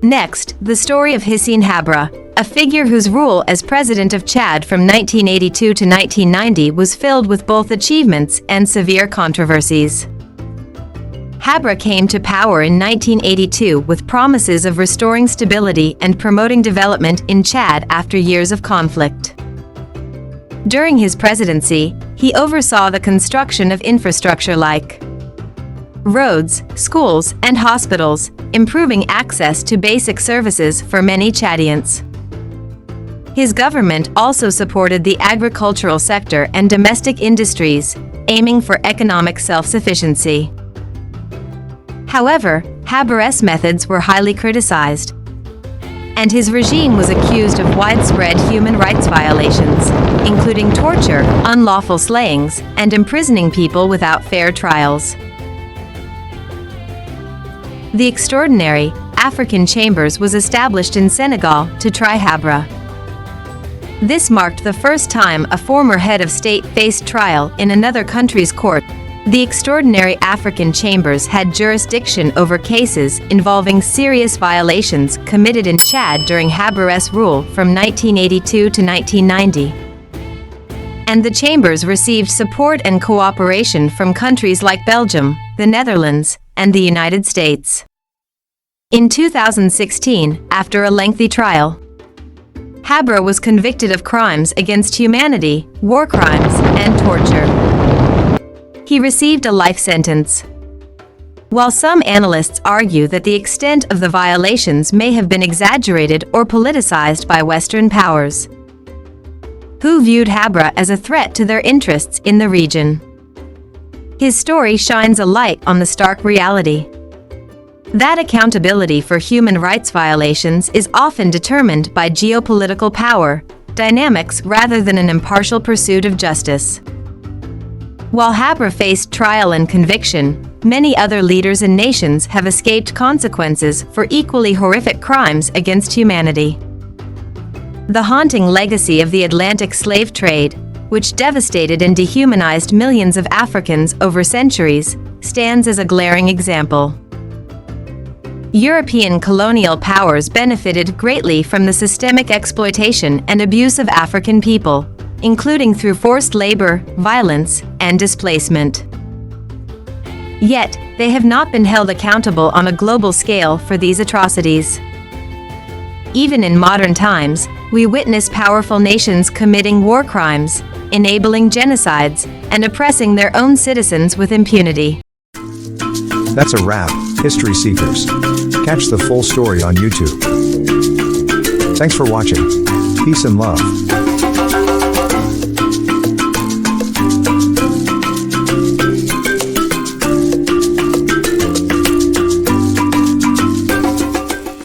Next, the story of Hissène Habré, a figure whose rule as president of Chad from 1982 to 1990 was filled with both achievements and severe controversies. Habré came to power in 1982 with promises of restoring stability and promoting development in Chad after years of conflict. During his presidency, he oversaw the construction of infrastructure like roads, schools, and hospitals, improving access to basic services for many Chadians. His government also supported the agricultural sector and domestic industries, aiming for economic self-sufficiency. However, Habré's methods were highly criticized, and his regime was accused of widespread human rights violations, including torture, unlawful slayings, and imprisoning people without fair trials. The Extraordinary African Chambers was established in Senegal to try Habré. This marked the first time a former head of state faced trial in another country's court. The Extraordinary African Chambers had jurisdiction over cases involving serious violations committed in Chad during Habré's rule from 1982 to 1990. And the chambers received support and cooperation from countries like Belgium, the Netherlands, and the United States. In 2016, after a lengthy trial, Habré was convicted of crimes against humanity, war crimes, and torture. He received a life sentence. While some analysts argue that the extent of the violations may have been exaggerated or politicized by Western powers, who viewed Habré as a threat to their interests in the region. His story shines a light on the stark reality that accountability for human rights violations is often determined by geopolitical power dynamics rather than an impartial pursuit of justice. While Habré faced trial and conviction, many other leaders and nations have escaped consequences for equally horrific crimes against humanity. The haunting legacy of the Atlantic slave trade, which devastated and dehumanized millions of Africans over centuries, stands as a glaring example. European colonial powers benefited greatly from the systemic exploitation and abuse of African people, including through forced labor, violence, and displacement. Yet, they have not been held accountable on a global scale for these atrocities. Even in modern times, we witness powerful nations committing war crimes, enabling genocides, and oppressing their own citizens with impunity. That's a wrap, History Seekers. Catch the full story on YouTube. Thanks for watching. Peace and love.